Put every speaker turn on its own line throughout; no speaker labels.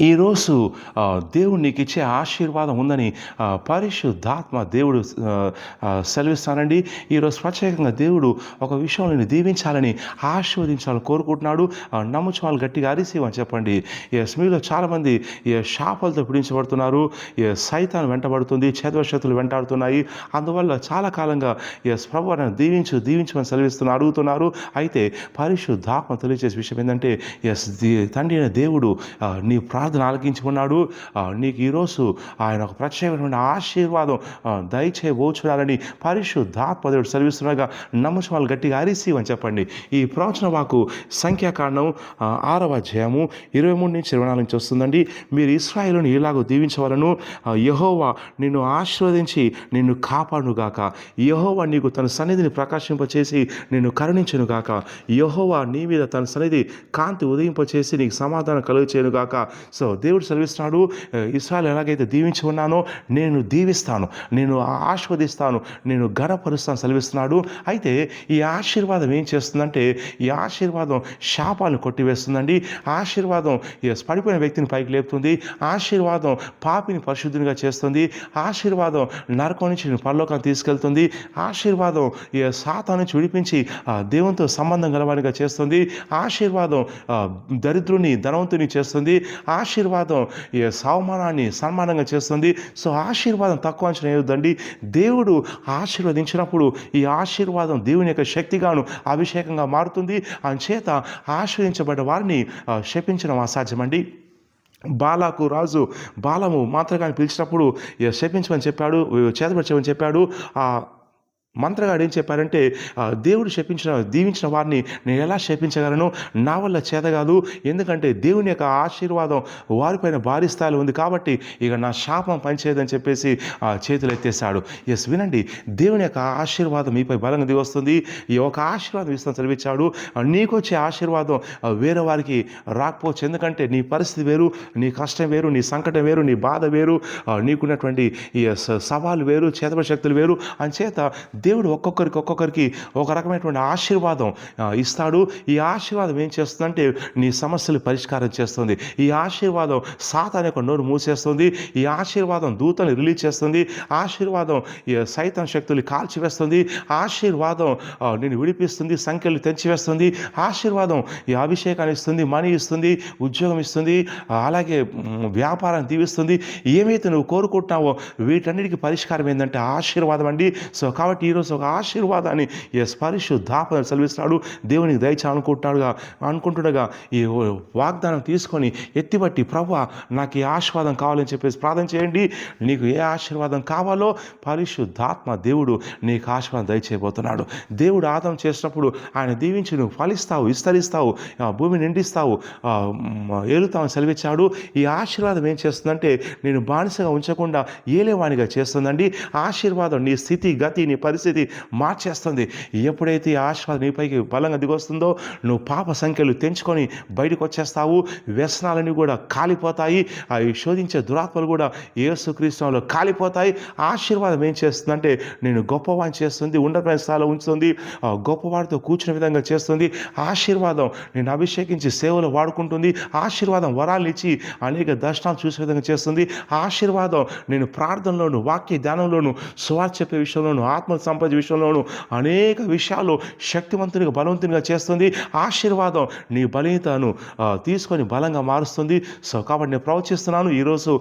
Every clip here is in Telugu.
ఈరోజు దేవుడు నీకు ఇచ్చే ఆశీర్వాదం ఉందని పరిశుద్ధాత్మ దేవుడు సెలవిస్తానండి. ఈరోజు ప్రత్యేకంగా దేవుడు ఒక విషయం నేను దీవించాలని ఆశీర్వదించాలని కోరుకుంటున్నాడు. నమ్ముచు వాళ్ళు గట్టిగా అరిసివని చెప్పండి. మీలో చాలామంది శాపాలతో పీడించబడుతున్నారు. సైతాన్ వెంటబడుతుంది, చేతవశక్తులు వెంటాడుతున్నాయి. అందువల్ల చాలా కాలంగా ప్రభు నన్ను దీవించమని సెలవిస్తున్నారు, అడుగుతున్నారు. అయితే పరిశుద్ధాత్మ తెలియజేసే విషయం ఏంటంటే తండ్రి అయిన దేవుడు నీ ప్రార్థన ఆలకించుకున్నాడు. నీకు ఈరోజు ఆయన ఒక ప్రత్యేకమైన ఆశీర్వాదం దయచేయబోచున్నారని పరిశుద్ధాత్మ దేవుడు సెలవిస్తున్నాగా నమ్మకం వాళ్ళు గట్టిగా అరిసివని చెప్పండి. ఈ ప్రవచన వాకు సంఖ్యాకాండం 6వ అధ్యాయము 23 నుంచి 24 నుంచి వస్తుందండి. మీరు ఇశ్రాయేలును ఇలాగో దీవించవలను. యెహోవా నిన్ను ఆశీర్వదించి నిన్ను కాపాడునుగాక. యెహోవా నీకు తన సన్నిధిని ప్రకాశింపచేసి నిన్ను కరుణించునుగాక. యెహోవా నీ మీద తన సన్నిధి కాంతి ఉదయింపచేసి నీకు సమాధానం కలుగచేయునుగాక. సో దేవుడు సెలవిస్తున్నాడు, ఇశ్రాయేలు ఎలాగైతే దీవించి ఉన్నానో నేను దీవిస్తాను, నేను ఆశీర్వదిస్తాను, నేను ఘనపరుస్తాను సెలవిస్తున్నాడు. అయితే ఈ ఆశీర్వాదం ఏం చేస్తుందంటే ఈ ఆశీర్వాదం శాపాలను కొట్టివేస్తుందండి. ఆశీర్వాదం పడిపోయిన వ్యక్తిని పైకి లేపుతుంది. ఆశీర్వాదం పాపిని పరిశుద్ధునిగా చేస్తుంది. ఆశీర్వాదం నరకం నుంచి నేను పరలోకాన్ని తీసుకెళ్తుంది. ఆశీర్వాదం సాతాను నుంచి విడిపించి దేవునితో సంబంధం గలవానిగా చేస్తుంది. ఆశీర్వాదం దరిద్రుని ధనవంతుని చేస్తుంది. ఆశీర్వాదం అవమానాన్ని సన్మానంగా చేస్తుంది. సో ఆశీర్వాదం తక్కువ అంచనా వేయొద్దండి. దేవుడు ఆశీర్వదించినప్పుడు ఈ ఆశీర్వాదం దేవుని యొక్క శక్తిగాను అభిషేకంగా మారుతుంది. చేత ఆశీర్వదించబడ్డ వారిని శపించడం అసాధ్యమండి. బాలాకు రాజు బాలము మంత్రగాన్ని పిలిచినప్పుడు శపించమని చెప్పాడు, చేతపరచమని చెప్పాడు. మంత్రగాడు ఏం చెప్పారంటే దేవుడు దీవించిన వారిని నేను ఎలా శపించగలను, నా వల్ల చేత కాదు, ఎందుకంటే దేవుని యొక్క ఆశీర్వాదం వారిపైన భారీ స్థాయిలో ఉంది కాబట్టి ఇక నా శాపం పనిచేయదని చెప్పేసి చేతులు ఎత్తేసాడు. వినండి, దేవుని యొక్క ఆశీర్వాదం మీపై బలంగా దిగి వస్తుంది. ఈ ఒక ఆశీర్వాదం ఇస్తాను చదివించాడు. నీకు వచ్చే ఆశీర్వాదం వేరే వారికి రాకపోవచ్చు, ఎందుకంటే నీ పరిస్థితి వేరు, నీ కష్టం వేరు, నీ సంకటం వేరు, నీ బాధ వేరు, నీకున్నటువంటి ఈ సవాలు వేరు, చేతబడి శక్తులు వేరు. అంచేత దేవుడు ఒక్కొక్కరికి ఒక రకమైనటువంటి ఆశీర్వాదం ఇస్తాడు. ఈ ఆశీర్వాదం ఏం చేస్తుందంటే నీ సమస్యలు పరిష్కారం చేస్తుంది. ఈ ఆశీర్వాదం సాతాను యొక్క నోరు మూసేస్తుంది. ఈ ఆశీర్వాదం దూతని రిలీజ్ చేస్తుంది. ఆశీర్వాదం సైతాన్ శక్తులు కాల్చివేస్తుంది. ఆశీర్వాదం నేను విడిపిస్తుంది, సంఖ్యలు తెంచివేస్తుంది. ఆశీర్వాదం ఈ అభిషేకాన్ని ఇస్తుంది, మనీ ఇస్తుంది, ఉద్యోగం ఇస్తుంది, అలాగే వ్యాపారాన్ని దీవిస్తుంది. ఏమైతే నువ్వు కోరుకుంటున్నావో వీటన్నిటికీ పరిష్కారం ఏంటంటే ఆశీర్వాదం అండి. సో కాబట్టి ఈరోజు ఒక ఆశీర్వాదాన్ని పరిశుద్ధాత్మ సెలవిస్తున్నాడు. దేవునికి అనుకుంటుండగా ఈ వాగ్దానం తీసుకొని ఎత్తిబట్టి ప్రభువా నాకు ఈ ఆశీర్వాదం కావాలని చెప్పేసి ప్రార్థన చేయండి. నీకు ఏ ఆశీర్వాదం కావాలో పరిశుద్ధాత్మ దేవుడు నీకు ఆశీర్వాదం దయచేయబోతున్నాడు. దేవుడు ఆదాం చేసినప్పుడు ఆయన దీవించి నువ్వు ఫలిస్తావు, విస్తరిస్తావు, భూమిని నిండిస్తావు, ఏలుతావు సెలవిచ్చాడు. ఈ ఆశీర్వాదం ఏం చేస్తుందంటే నేను బానిసగా ఉంచకుండా ఏలేవానిగా చేస్తుందండి. ఆశీర్వాదం నీ స్థితి గతి నీ పరిస్థితి మార్చేస్తుంది. ఎప్పుడైతే ఈ ఆశీర్వాదం నీపైకి బలంగా దిగొస్తుందో నువ్వు పాప సంఖ్యలు తెంచుకొని బయటకు వచ్చేస్తావు. వ్యసనాలన్నీ కూడా కాలిపోతాయి. అవి శోధించే దురాత్మలు కూడా యేసుక్రీస్తులో కాలిపోతాయి. ఆశీర్వాదం ఏం చేస్తుందంటే నేను గొప్పవాడిని చేస్తుంది, ఉండమైన స్థాయిలో ఉంచుతుంది, గొప్పవాడితో కూర్చునే విధంగా చేస్తుంది. ఆశీర్వాదం నేను అభిషేకించి సేవలు వాడుకుంటుంది. ఆశీర్వాదం వరాలు ఇచ్చి అనేక దర్శనాలు చూసే విధంగా చేస్తుంది. ఆశీర్వాదం నేను ప్రార్థనలోను, వాక్య ధ్యానంలోను, సువార్త చెప్పే విషయంలోను, ఆత్మ సంపద విషయంలోను అనేక విషయాలు శక్తివంతునిగా బలవంతునిగా చేస్తుంది. ఆశీర్వాదం నీ బలీతను తీసుకొని బలంగా మారుస్తుంది. సో కాబట్టి నేను ప్రవచిస్తున్నాను, ఈరోజు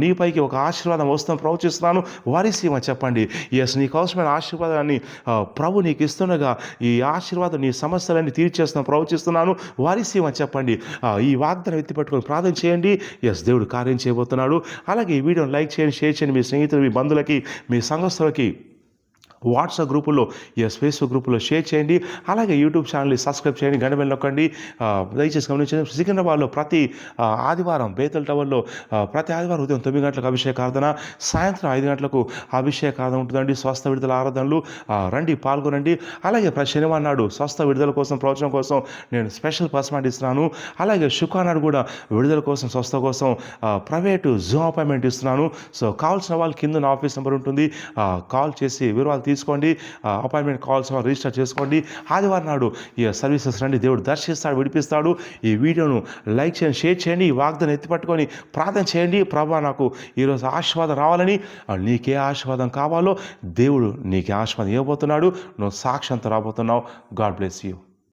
నీపైకి ఒక ఆశీర్వాదం వస్తాను ప్రవచిస్తున్నాను. వారిసీమ చెప్పండి, నీకు అవసరమైన ఆశీర్వాదాన్ని ప్రభు నీకు ఇస్తుండగా ఈ ఆశీర్వాదం నీ సమస్యలన్నీ తీర్చేస్తున్నాను ప్రవచిస్తున్నాను. వారిసీమ చెప్పండి. ఈ వాగ్దానం ఎత్తిపెట్టుకొని ప్రార్థన చేయండి. దేవుడు కార్యం చేయబోతున్నాడు. అలాగే ఈ వీడియోని లైక్ చేయండి, షేర్ చేయండి మీ స్నేహితులు, మీ బంధువులకి, మీ సంఘస్థులకి, వాట్సాప్ గ్రూపుల్లో ఫేస్బుక్ గ్రూపుల్లో షేర్ చేయండి. అలాగే యూట్యూబ్ ఛానల్ని సబ్స్క్రైబ్ చేయండి, గంట బెల్ నొక్కండి. దయచేసి గమనించండి, సికింద్రాబాద్లో ప్రతి ఆదివారం బేతల్ టవర్లో ప్రతి ఆదివారం ఉదయం 9 గంటలకు అభిషేక ఆరాధన, సాయంత్రం 5 గంటలకు అభిషేక ఆరాధన ఉంటుందండి. స్వస్థ విడుదల ఆరాధనలు రండి, పాల్గొనండి. అలాగే ప్రతి శనివారం నాడు స్వస్థ విడుదల కోసం, ప్రవచనం కోసం నేను స్పెషల్ పర్సనాలిటీ ఇస్తున్నాను. అలాగే శుక్రవారం నాడు కూడా విడుదల కోసం, స్వస్థ కోసం ప్రైవేటు జూమ్ అపాయింట్మెంట్ ఇస్తున్నాను. సో కావాల్సిన వాళ్ళు కింద నా ఆఫీస్ నెంబర్ ఉంటుంది, కాల్ చేసి వివరాలు తీసుకోండి, అపాయింట్మెంట్ కాల్స్ రిజిస్టర్ చేసుకోండి. ఆదివారం నాడు ఈ సర్వీసెస్ రండి, దేవుడు దర్శిస్తాడు, విడిపిస్తాడు. ఈ వీడియోను లైక్ చేయండి, షేర్ చేయండి. ఈ వాగ్దానం ఎత్తిపట్టుకొని ప్రార్థన చేయండి. ప్రభా, నాకు ఈరోజు ఆశీర్వాదం రావాలని, నీకే ఆశీర్వాదం కావాలో దేవుడు నీకే ఆశీర్వాదం ఇవ్వబోతున్నాడు. నువ్వు సాక్షంతో రాబోతున్నావు. God bless you.